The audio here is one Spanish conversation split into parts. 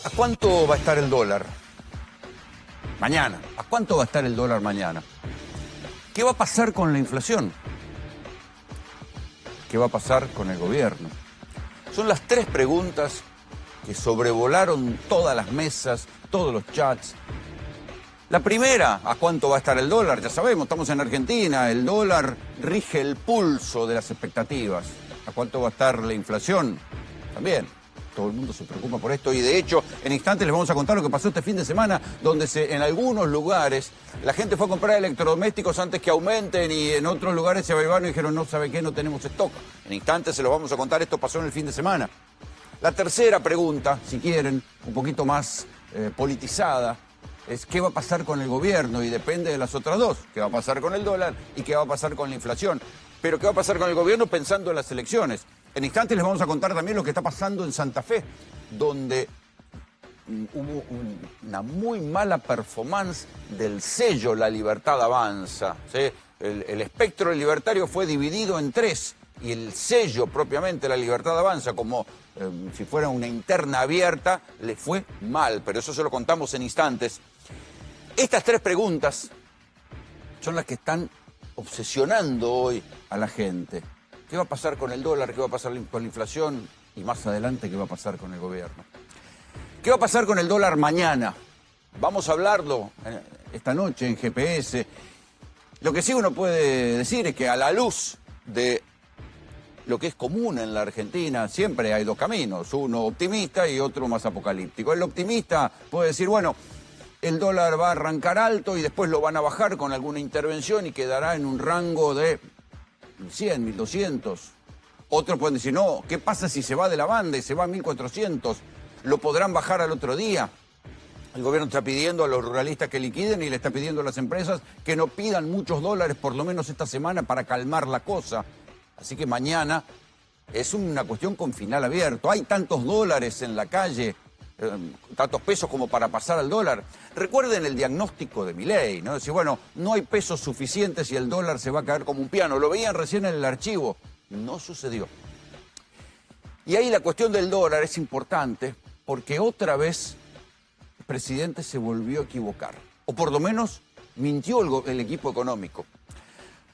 ¿A cuánto va a estar el dólar mañana? ¿A cuánto va a estar el dólar mañana? ¿Qué va a pasar con la inflación? ¿Qué va a pasar con el gobierno? Son las tres preguntas que sobrevolaron todas las mesas, todos los chats. La primera, ¿a cuánto va a estar el dólar? Ya sabemos, estamos en Argentina, el dólar rige el pulso de las expectativas. ¿A cuánto va a estar la inflación? También. Todo el mundo se preocupa por esto y de hecho en instantes les vamos a contar lo que pasó este fin de semana donde en algunos lugares la gente fue a comprar electrodomésticos antes que aumenten y en otros lugares se avivaron y dijeron no, ¿sabe qué? No tenemos stock. En instantes se lo vamos a contar, esto pasó en el fin de semana. La tercera pregunta, si quieren, un poquito más politizada, es qué va a pasar con el gobierno y depende de las otras dos. ¿Qué va a pasar con el dólar y qué va a pasar con la inflación? Pero ¿qué va a pasar con el gobierno pensando en las elecciones? En instantes les vamos a contar también lo que está pasando en Santa Fe, donde hubo una muy mala performance del sello La Libertad Avanza, ¿sí? El espectro libertario fue dividido en tres y el sello propiamente La Libertad Avanza, como si fuera una interna abierta, le fue mal, pero eso se lo contamos en instantes. Estas tres preguntas son las que están obsesionando hoy a la gente. ¿Qué va a pasar con el dólar? ¿Qué va a pasar con la inflación? Y más adelante, ¿qué va a pasar con el gobierno? ¿Qué va a pasar con el dólar mañana? Vamos a hablarlo esta noche en GPS. Lo que sí uno puede decir es que a la luz de lo que es común en la Argentina, siempre hay dos caminos, uno optimista y otro más apocalíptico. El optimista puede decir, bueno, el dólar va a arrancar alto y después lo van a bajar con alguna intervención y quedará en un rango de 100, 1200. Otros pueden decir, no, ¿qué pasa si se va de la banda y se va a 1400? ¿Lo podrán bajar al otro día? El gobierno está pidiendo a los ruralistas que liquiden y le está pidiendo a las empresas que no pidan muchos dólares por lo menos esta semana para calmar la cosa. Así que mañana es una cuestión con final abierto. Hay tantos dólares en la calle, tantos pesos como para pasar al dólar. Recuerden el diagnóstico de Milei, ¿no? Decir, bueno, no hay pesos suficientes y el dólar se va a caer como un piano. Lo veían recién en el archivo. No sucedió. Y ahí la cuestión del dólar es importante porque otra vez el presidente se volvió a equivocar. O por lo menos mintió el equipo económico.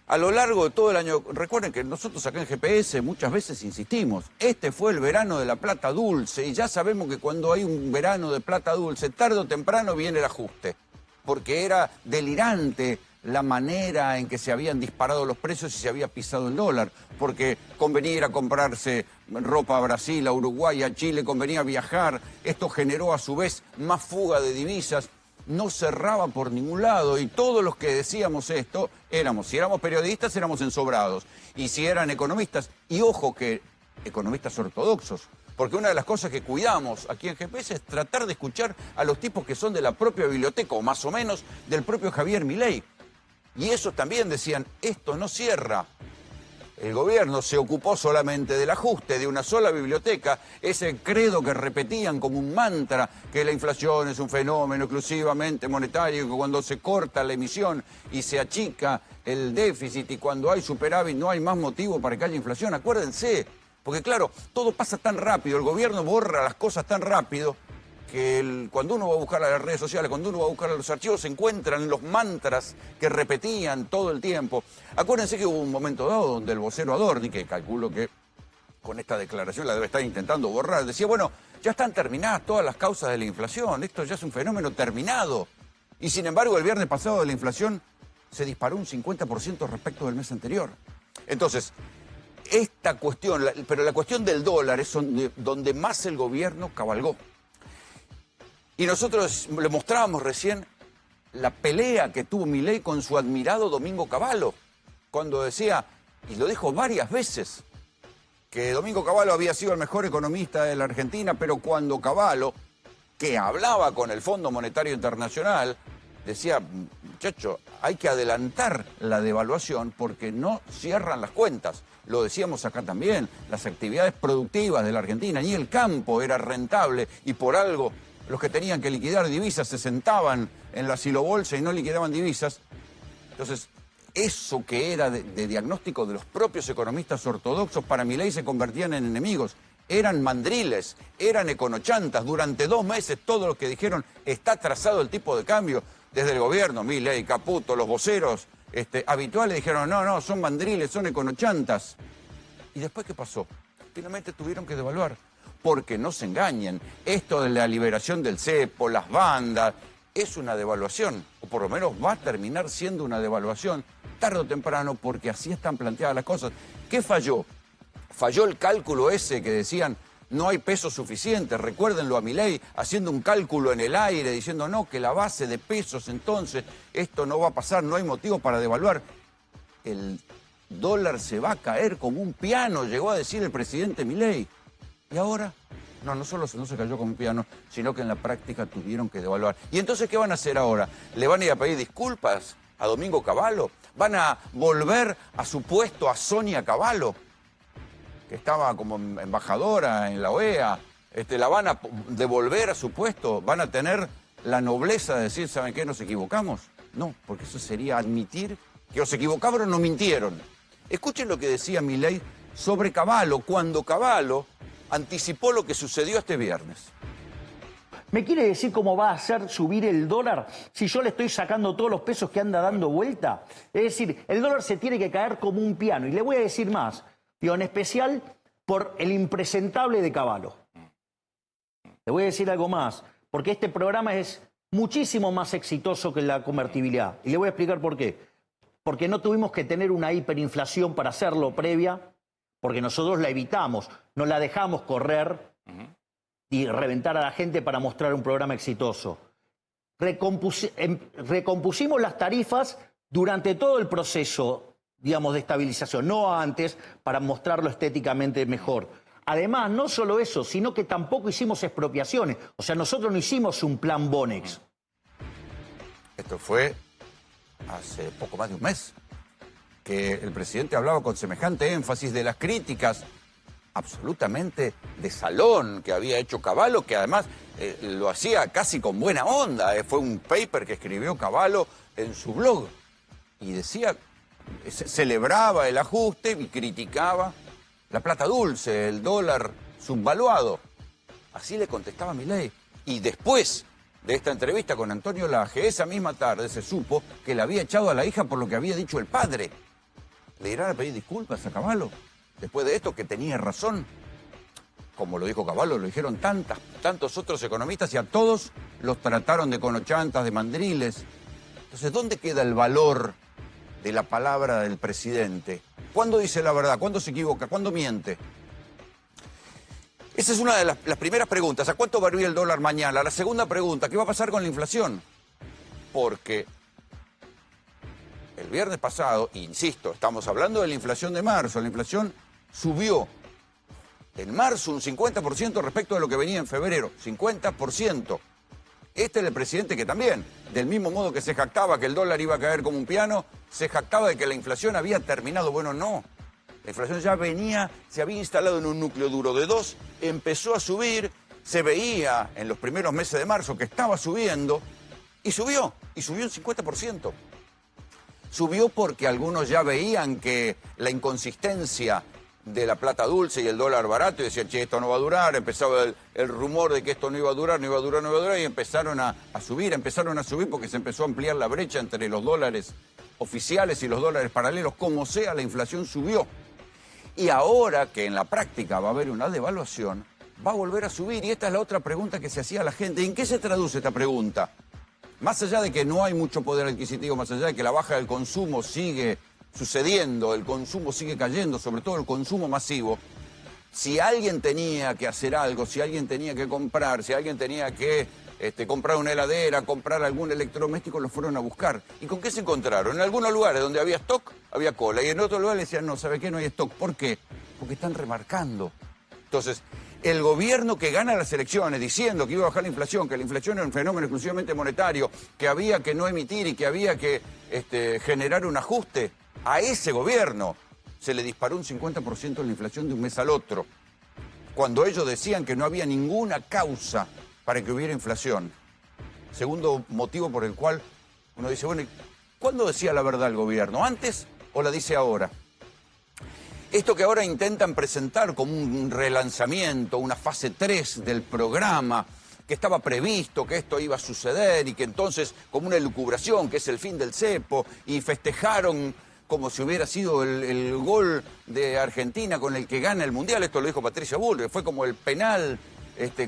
A lo largo de todo el año, recuerden que nosotros acá en GPS muchas veces insistimos, este fue el verano de la plata dulce y ya sabemos que cuando hay un verano de plata dulce, tarde o temprano viene el ajuste, porque era delirante la manera en que se habían disparado los precios y se había pisado el dólar, porque convenía ir a comprarse ropa a Brasil, a Uruguay, a Chile, convenía viajar, esto generó a su vez más fuga de divisas. No cerraba por ningún lado y todos los que decíamos esto si éramos periodistas éramos ensobrados y si eran economistas, y ojo que economistas ortodoxos, porque una de las cosas que cuidamos aquí en GPS es tratar de escuchar a los tipos que son de la propia biblioteca o más o menos del propio Javier Milei. Y esos también decían, esto no cierra. El gobierno se ocupó solamente del ajuste de una sola biblioteca, ese credo que repetían como un mantra, que la inflación es un fenómeno exclusivamente monetario, que cuando se corta la emisión y se achica el déficit y cuando hay superávit no hay más motivo para que haya inflación. Acuérdense, porque claro, todo pasa tan rápido, el gobierno borra las cosas tan rápido, que cuando uno va a buscar a las redes sociales, cuando uno va a buscar a los archivos, se encuentran los mantras que repetían todo el tiempo. Acuérdense que hubo un momento dado donde el vocero Adorni, que calculo que con esta declaración la debe estar intentando borrar, decía, bueno, ya están terminadas todas las causas de la inflación, esto ya es un fenómeno terminado. Y sin embargo, el viernes pasado la inflación se disparó un 50% respecto del mes anterior. Entonces, esta cuestión, pero la cuestión del dólar es donde más el gobierno cabalgó. Y nosotros le mostrábamos recién la pelea que tuvo Milei con su admirado Domingo Cavallo, cuando decía, y lo dijo varias veces, que Domingo Cavallo había sido el mejor economista de la Argentina, pero cuando Cavallo, que hablaba con el Fondo Monetario Internacional, decía, muchacho, hay que adelantar la devaluación porque no cierran las cuentas. Lo decíamos acá también, las actividades productivas de la Argentina, ni el campo era rentable y por algo los que tenían que liquidar divisas se sentaban en la silobolsa y no liquidaban divisas. Entonces, eso que era de diagnóstico de los propios economistas ortodoxos, para Milei se convertían en enemigos. eran mandriles, eran econochantas. Durante 2 meses todos los que dijeron está trazado el tipo de cambio, desde el gobierno, Milei, Caputo, los voceros habituales dijeron no, son mandriles, son econochantas. ¿Y después qué pasó? Finalmente tuvieron que devaluar. Porque no se engañen, esto de la liberación del cepo, las bandas, es una devaluación, o por lo menos va a terminar siendo una devaluación, tarde o temprano, porque así están planteadas las cosas. ¿Qué falló? Falló el cálculo ese que decían, no hay pesos suficientes. Recuérdenlo a Milei haciendo un cálculo en el aire, diciendo, no, que la base de pesos, entonces, esto no va a pasar, no hay motivo para devaluar. El dólar se va a caer como un piano, llegó a decir el presidente Milei. ¿Y ahora? No solo no se cayó como un piano, sino que en la práctica tuvieron que devaluar. ¿Y entonces qué van a hacer ahora? ¿Le van a ir a pedir disculpas a Domingo Cavallo? ¿Van a volver a su puesto a Sonia Cavallo, que estaba como embajadora en la OEA? ¿La van a devolver a su puesto? ¿Van a tener la nobleza de decir, ¿saben qué? ¿Nos equivocamos? No, porque eso sería admitir que os equivocaron o no mintieron. Escuchen lo que decía Milei sobre Cavallo, cuando Cavallo anticipó lo que sucedió este viernes. ¿Me quiere decir cómo va a hacer subir el dólar si yo le estoy sacando todos los pesos que anda dando vuelta? Es decir, el dólar se tiene que caer como un piano. Y le voy a decir más, en especial por el impresentable de Cavallo. Le voy a decir algo más, porque este programa es muchísimo más exitoso que la convertibilidad. Y le voy a explicar por qué. Porque no tuvimos que tener una hiperinflación para hacerlo previa, porque nosotros la evitamos, no la dejamos correr y reventar a la gente para mostrar un programa exitoso. Recompusimos las tarifas durante todo el proceso, digamos, de estabilización, no antes, para mostrarlo estéticamente mejor. Además, no solo eso, sino que tampoco hicimos expropiaciones. O sea, nosotros no hicimos un plan Bonex. Esto fue hace poco más de un mes que el presidente hablaba con semejante énfasis de las críticas absolutamente de salón que había hecho Cavallo, que además lo hacía casi con buena onda. Fue un paper que escribió Cavallo en su blog y decía, celebraba el ajuste y criticaba la plata dulce, el dólar subvaluado. Así le contestaba Milei. Y después de esta entrevista con Antonio Laje, esa misma tarde se supo que le había echado a la hija por lo que había dicho el padre. ¿Le irán a pedir disculpas a Cavallo? Después de esto, que tenía razón. Como lo dijo Cavallo, lo dijeron tantos otros economistas y a todos los trataron de conochantas, de mandriles. Entonces, ¿dónde queda el valor de la palabra del presidente? ¿Cuándo dice la verdad? ¿Cuándo se equivoca? ¿Cuándo miente? Esa es una de las primeras preguntas. ¿A cuánto va a ir el dólar mañana? La segunda pregunta, ¿qué va a pasar con la inflación? Porque el viernes pasado, insisto, estamos hablando de la inflación de marzo. La inflación subió en marzo un 50% respecto de lo que venía en febrero. 50%. Este es el presidente que también, del mismo modo que se jactaba que el dólar iba a caer como un piano, se jactaba de que la inflación había terminado. Bueno, no. La inflación ya venía, se había instalado en un núcleo duro de 2, empezó a subir, se veía en los primeros meses de marzo que estaba subiendo y subió un 50%. Subió porque algunos ya veían que la inconsistencia de la plata dulce y el dólar barato y decían, che, esto no va a durar, empezaba el rumor de que esto no iba a durar, y empezaron a subir porque se empezó a ampliar la brecha entre los dólares oficiales y los dólares paralelos. Como sea, la inflación subió. Y ahora que en la práctica va a haber una devaluación, va a volver a subir. Y esta es la otra pregunta que se hacía a la gente. ¿En qué se traduce esta pregunta? Más allá de que no hay mucho poder adquisitivo, más allá de que la baja del consumo sigue sucediendo, el consumo sigue cayendo, sobre todo el consumo masivo, si alguien tenía que hacer algo, si alguien tenía que comprar, si alguien tenía que comprar una heladera, comprar algún electrodoméstico, lo fueron a buscar. ¿Y con qué se encontraron? En algunos lugares donde había stock, había cola. Y en otros lugares decían, no, ¿sabe qué? No hay stock. ¿Por qué? Porque están remarcando. Entonces, el gobierno que gana las elecciones diciendo que iba a bajar la inflación, que la inflación era un fenómeno exclusivamente monetario, que había que no emitir y que había que generar un ajuste, a ese gobierno se le disparó un 50% de la inflación de un mes al otro, cuando ellos decían que no había ninguna causa para que hubiera inflación. Segundo motivo por el cual uno dice, bueno, ¿cuándo decía la verdad el gobierno? ¿Antes o la dice ahora? Esto que ahora intentan presentar como un relanzamiento, una fase 3 del programa, que estaba previsto que esto iba a suceder y que entonces, como una elucubración, que es el fin del cepo, y festejaron como si hubiera sido el gol de Argentina con el que gana el Mundial. Esto lo dijo Patricia Bull, que fue como el penal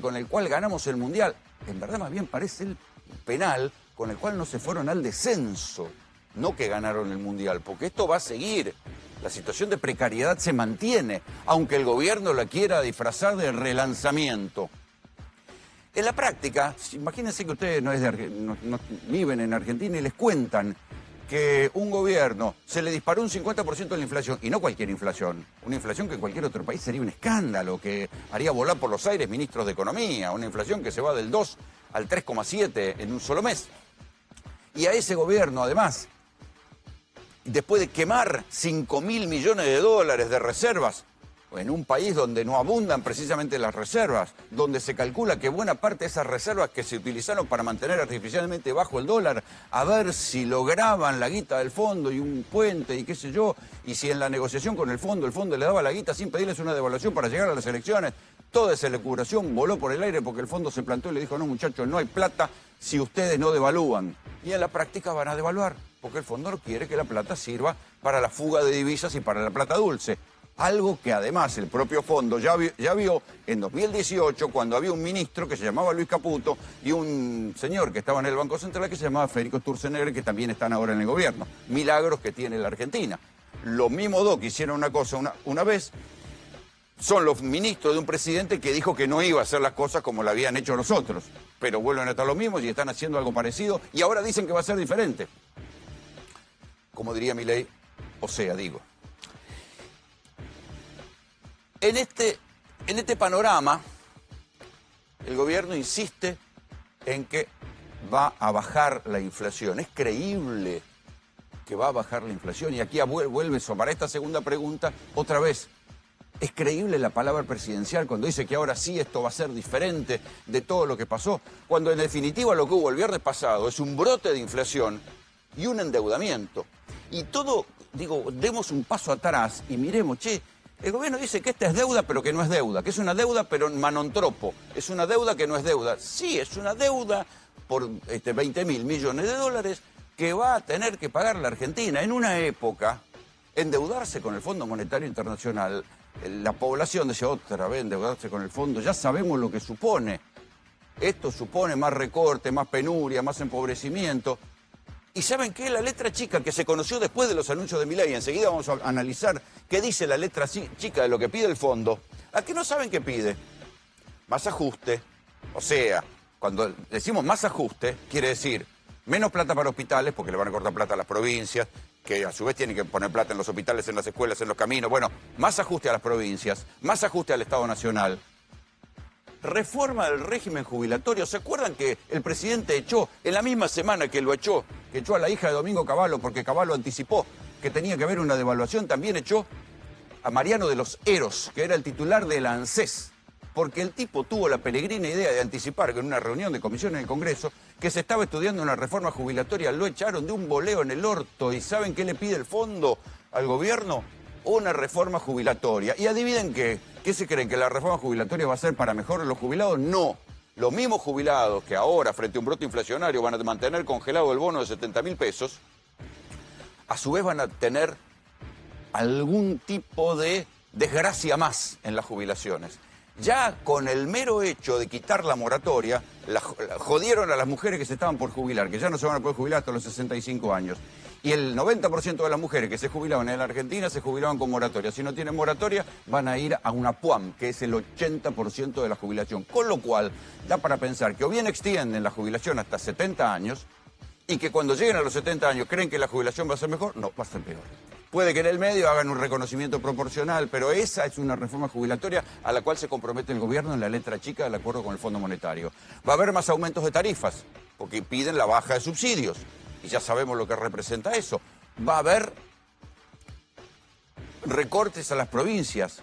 con el cual ganamos el Mundial. En verdad, más bien parece el penal con el cual no se fueron al descenso, no que ganaron el Mundial, porque esto va a seguir. La situación de precariedad se mantiene, aunque el gobierno la quiera disfrazar de relanzamiento. En la práctica, imagínense que ustedes no viven en Argentina y les cuentan que un gobierno se le disparó un 50% de la inflación, y no cualquier inflación, una inflación que en cualquier otro país sería un escándalo, que haría volar por los aires ministros de Economía, una inflación que se va del 2 al 3,7 en un solo mes. Y a ese gobierno, además, después de quemar 5.000 millones de dólares de reservas, en un país donde no abundan precisamente las reservas, donde se calcula que buena parte de esas reservas que se utilizaron para mantener artificialmente bajo el dólar, a ver si lograban la guita del fondo y un puente y qué sé yo, y si en la negociación con el fondo le daba la guita sin pedirles una devaluación para llegar a las elecciones, toda esa elucubración voló por el aire porque el fondo se plantó y le dijo, no muchachos, no hay plata si ustedes no devalúan. Y en la práctica van a devaluar, porque el fondo no quiere que la plata sirva para la fuga de divisas y para la plata dulce. Algo que además el propio fondo ya vio en 2018 cuando había un ministro que se llamaba Luis Caputo y un señor que estaba en el Banco Central que se llamaba Federico Sturzenegger, que también están ahora en el gobierno. Milagros que tiene la Argentina. Los mismos dos que hicieron una cosa una vez son los ministros de un presidente que dijo que no iba a hacer las cosas como lo habían hecho los otros. Pero vuelven a estar los mismos y están haciendo algo parecido y ahora dicen que va a ser diferente. Como diría Milei, o sea, digo. En este panorama, el gobierno insiste en que va a bajar la inflación. Es creíble que va a bajar la inflación. Y aquí vuelve para esta segunda pregunta otra vez. ¿Es creíble la palabra presidencial cuando dice que ahora sí esto va a ser diferente de todo lo que pasó? Cuando en definitiva lo que hubo el viernes pasado es un brote de inflación y un endeudamiento. Y todo, digo, demos un paso atrás y miremos, el gobierno dice que esta es deuda, pero que no es deuda, que es una deuda, pero en manontropo. Es una deuda que no es deuda. Sí, es una deuda por 20.000 millones de dólares que va a tener que pagar la Argentina. En una época, endeudarse con el Fondo Monetario Internacional, la población decía otra vez endeudarse con el fondo, ya sabemos lo que supone. Esto supone más recorte, más penuria, más empobrecimiento. ¿Y saben qué? La letra chica que se conoció después de los anuncios de Milei, enseguida vamos a analizar qué dice la letra chica de lo que pide el fondo. ¿A qué no saben qué pide? Más ajuste. O sea, cuando decimos más ajuste, quiere decir menos plata para hospitales, porque le van a cortar plata a las provincias, que a su vez tienen que poner plata en los hospitales, en las escuelas, en los caminos. Bueno, más ajuste a las provincias, más ajuste al Estado Nacional. Reforma del régimen jubilatorio. ¿Se acuerdan que el presidente echó, en la misma semana que lo echó, que echó a la hija de Domingo Cavallo porque Cavallo anticipó que tenía que haber una devaluación, también echó a Mariano de los Heros, que era el titular del ANSES, porque el tipo tuvo la peregrina idea de anticipar que en una reunión de comisión en el Congreso que se estaba estudiando una reforma jubilatoria, lo echaron de un boleo en el orto. ¿Y saben qué le pide el fondo al gobierno? Una reforma jubilatoria. Y adivinen qué se creen, que la reforma jubilatoria va a ser para mejor los jubilados. No. Los mismos jubilados que ahora, frente a un brote inflacionario, van a mantener congelado el bono de 70.000 pesos, a su vez van a tener algún tipo de desgracia más en las jubilaciones. Ya con el mero hecho de quitar la moratoria, jodieron a las mujeres que se estaban por jubilar, que ya no se van a poder jubilar hasta los 65 años. Y el 90% de las mujeres que se jubilaban en la Argentina se jubilaban con moratoria. Si no tienen moratoria, van a ir a una PUAM, que es el 80% de la jubilación. Con lo cual, da para pensar que o bien extienden la jubilación hasta 70 años, y que cuando lleguen a los 70 años creen que la jubilación va a ser mejor, no, va a ser peor. Puede que en el medio hagan un reconocimiento proporcional, pero esa es una reforma jubilatoria a la cual se compromete el gobierno en la letra chica del acuerdo con el Fondo Monetario. Va a haber más aumentos de tarifas, porque piden la baja de subsidios. Y ya sabemos lo que representa eso. Va a haber recortes a las provincias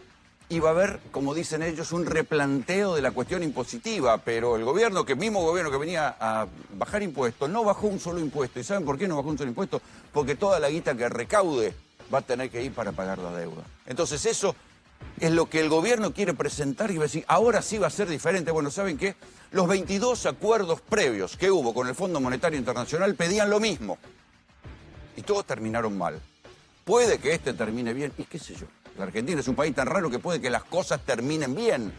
y va a haber, como dicen ellos, un replanteo de la cuestión impositiva. Pero el gobierno, que mismo gobierno que venía a bajar impuestos, no bajó un solo impuesto. ¿Y saben por qué no bajó un solo impuesto? Porque toda la guita que recaude va a tener que ir para pagar la deuda. Entonces eso es lo que el gobierno quiere presentar y va a decir, ahora sí va a ser diferente. Bueno, ¿saben qué? Los 22 acuerdos previos que hubo con el Fondo Monetario Internacional pedían lo mismo. Y todos terminaron mal. Puede que este termine bien, y qué sé yo. La Argentina es un país tan raro que puede que las cosas terminen bien.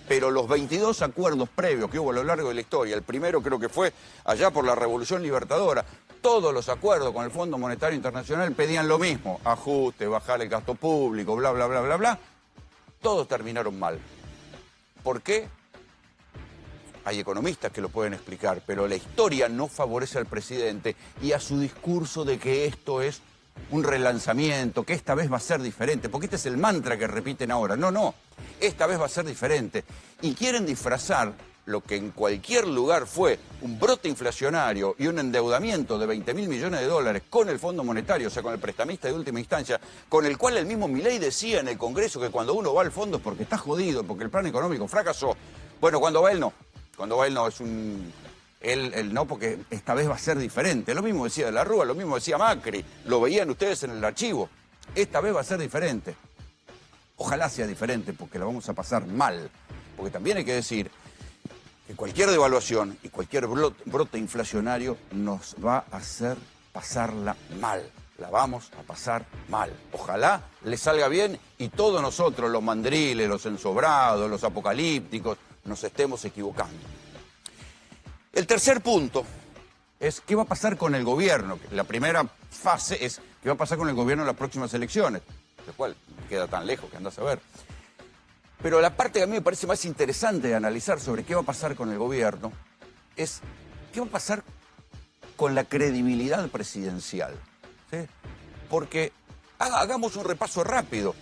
Pero los 22 acuerdos previos que hubo a lo largo de la historia, el primero creo que fue allá por la Revolución Libertadora, todos los acuerdos con el Fondo Monetario Internacional pedían lo mismo. Ajuste, bajar el gasto público, bla, bla, bla, bla, bla. Todos terminaron mal. ¿Por qué? Hay economistas que lo pueden explicar, pero la historia no favorece al presidente y a su discurso de que esto es un relanzamiento, que esta vez va a ser diferente, porque este es el mantra que repiten ahora. No, no, esta vez va a ser diferente. Y quieren disfrazar lo que en cualquier lugar fue un brote inflacionario y un endeudamiento de 20.000 millones de dólares con el Fondo Monetario, o sea, con el prestamista de última instancia, con el cual el mismo Milei decía en el Congreso que cuando uno va al fondo es porque está jodido, porque el plan económico fracasó. Bueno, cuando va él no. Cuando va él no, es un... Él no, porque esta vez va a ser diferente. Lo mismo decía de la Rúa, lo mismo decía Macri. Lo veían ustedes en el archivo. Esta vez va a ser diferente. Ojalá sea diferente, porque la vamos a pasar mal. Porque también hay que decir que cualquier devaluación y cualquier brote inflacionario nos va a hacer pasarla mal. La vamos a pasar mal. Ojalá le salga bien y todos nosotros, los mandriles, los ensobrados, los apocalípticos, nos estemos equivocando. El tercer punto es qué va a pasar con el gobierno. La primera fase es qué va a pasar con el gobierno en las próximas elecciones, lo cual queda tan lejos que andás a ver. Pero la parte que a mí me parece más interesante de analizar sobre qué va a pasar con el gobierno es qué va a pasar con la credibilidad presidencial. ¿Sí? Porque hagamos un repaso rápido.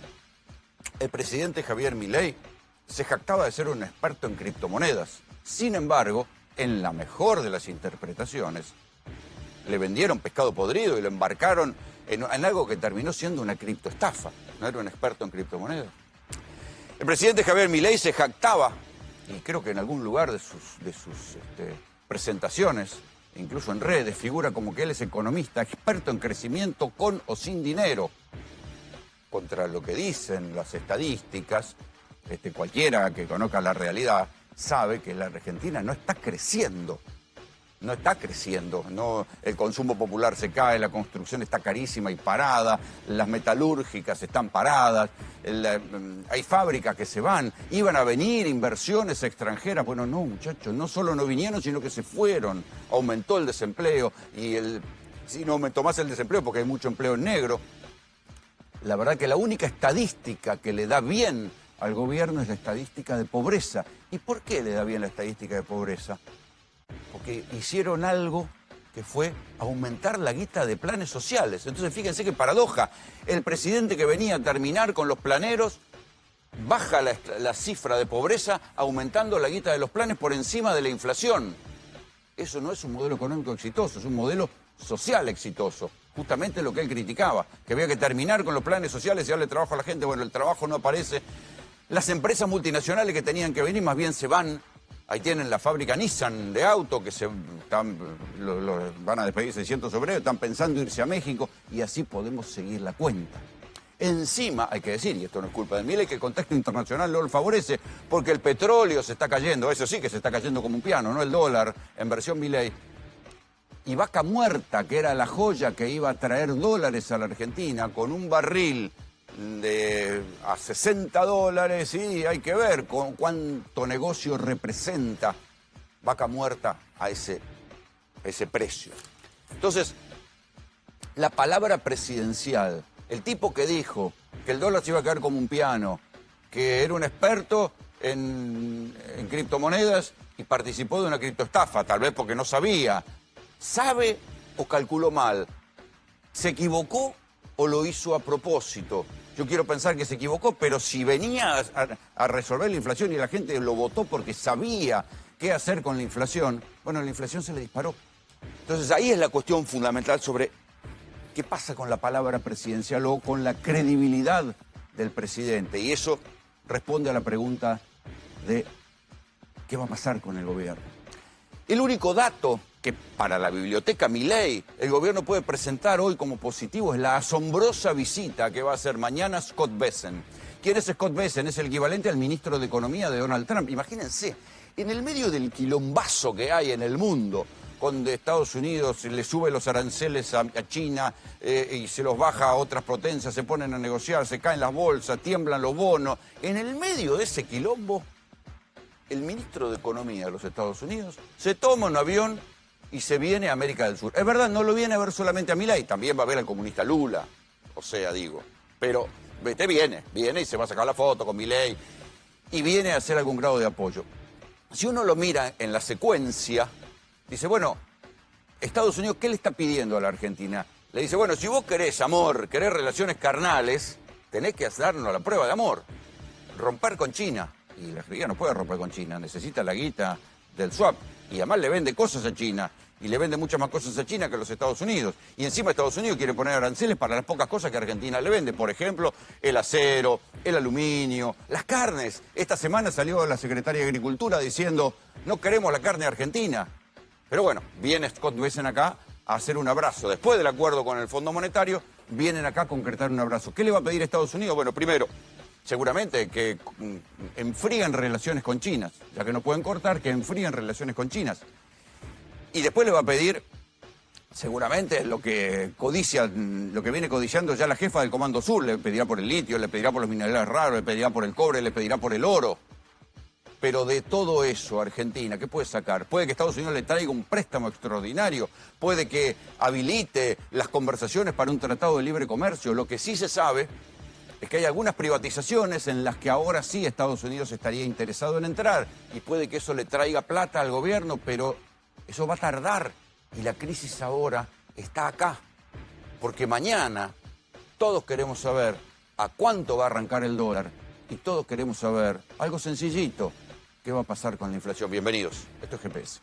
El presidente Javier Milei se jactaba de ser un experto en criptomonedas. Sin embargo, en la mejor de las interpretaciones, le vendieron pescado podrido y lo embarcaron en algo que terminó siendo una criptoestafa. No era un experto en criptomonedas. El presidente Javier Milei se jactaba, y creo que en algún lugar de sus presentaciones, incluso en redes, figura como que él es economista, experto en crecimiento con o sin dinero. Contra lo que dicen las estadísticas, cualquiera que conozca la realidad sabe que la Argentina no está creciendo. No está creciendo. No, el consumo popular se cae, la construcción está carísima y parada, las metalúrgicas están paradas, hay fábricas que se van, iban a venir inversiones extranjeras. Bueno, no, muchachos, no solo no vinieron, sino que se fueron. Aumentó el desempleo y sí, no aumentó más el desempleo porque hay mucho empleo en negro. La verdad que la única estadística que le da bien al gobierno es la estadística de pobreza. ¿Y por qué le da bien la estadística de pobreza? Porque hicieron algo que fue aumentar la guita de planes sociales. Entonces fíjense qué paradoja. El presidente que venía a terminar con los planeros baja la cifra de pobreza aumentando la guita de los planes por encima de la inflación. Eso no es un modelo económico exitoso, es un modelo social exitoso. Justamente lo que él criticaba, que había que terminar con los planes sociales y darle trabajo a la gente. Bueno, el trabajo no aparece. Las empresas multinacionales que tenían que venir más bien se van. Ahí tienen la fábrica Nissan de auto, que van a despedir 600 obreros, están pensando irse a México, y así podemos seguir la cuenta. Encima, hay que decir, y esto no es culpa de Milei, que el contexto internacional no lo favorece, porque el petróleo se está cayendo, eso sí que se está cayendo como un piano, ¿no? El dólar en versión Milei. Y Vaca Muerta, que era la joya que iba a traer dólares a la Argentina, con un barril a $60, y hay que ver con cuánto negocio representa Vaca Muerta a ese precio. Entonces, la palabra presidencial, el tipo que dijo que el dólar se iba a caer como un piano, que era un experto en criptomonedas y participó de una criptoestafa, tal vez porque no sabía, ¿sabe o calculó mal? ¿Se equivocó o lo hizo a propósito? Yo quiero pensar que se equivocó, pero si venía a resolver la inflación y la gente lo votó porque sabía qué hacer con la inflación, bueno, la inflación se le disparó. Entonces ahí es la cuestión fundamental sobre qué pasa con la palabra presidencial o con la credibilidad del presidente. Y eso responde a la pregunta de qué va a pasar con el gobierno. El único dato que para la biblioteca Milei el gobierno puede presentar hoy como positivo es la asombrosa visita que va a hacer mañana Scott Bessent. ¿Quién es Scott Bessent? Es el equivalente al ministro de Economía de Donald Trump. Imagínense, en el medio del quilombazo que hay en el mundo, cuando Estados Unidos le sube los aranceles a China y se los baja a otras potencias, se ponen a negociar, se caen las bolsas, tiemblan los bonos. En el medio de ese quilombo, el ministro de Economía de los Estados Unidos se toma un avión y se viene a América del Sur. Es verdad, no lo viene a ver solamente a Milei, también va a ver al comunista Lula, o sea, digo. Pero viene y se va a sacar la foto con Milei y viene a hacer algún grado de apoyo. Si uno lo mira en la secuencia, dice, bueno, Estados Unidos, ¿qué le está pidiendo a la Argentina? Le dice, bueno, si vos querés amor, querés relaciones carnales, tenés que darnos la prueba de amor. Romper con China. Y la Argentina no puede romper con China, necesita la guita del swap. Y además le vende cosas a China. Y le vende muchas más cosas a China que a los Estados Unidos. Y encima Estados Unidos quiere poner aranceles para las pocas cosas que Argentina le vende. Por ejemplo, el acero, el aluminio, las carnes. Esta semana salió la secretaria de Agricultura diciendo, no queremos la carne argentina. Pero bueno, viene Scott Bessent acá a hacer un abrazo. Después del acuerdo con el Fondo Monetario, vienen acá a concretar un abrazo. ¿Qué le va a pedir a Estados Unidos? Bueno, primero, seguramente que enfríen relaciones con China, ya que no pueden cortar, que enfríen relaciones con China. Y después le va a pedir, seguramente, lo que viene codiciando ya la jefa del Comando Sur. Le pedirá por el litio, le pedirá por los minerales raros, le pedirá por el cobre, le pedirá por el oro. Pero de todo eso, Argentina, ¿qué puede sacar? Puede que Estados Unidos le traiga un préstamo extraordinario, puede que habilite las conversaciones para un tratado de libre comercio. Lo que sí se sabe es que hay algunas privatizaciones en las que ahora sí Estados Unidos estaría interesado en entrar y puede que eso le traiga plata al gobierno, pero eso va a tardar y la crisis ahora está acá. Porque mañana todos queremos saber a cuánto va a arrancar el dólar y todos queremos saber algo sencillito. ¿Qué va a pasar con la inflación? Bienvenidos. Esto es GPS.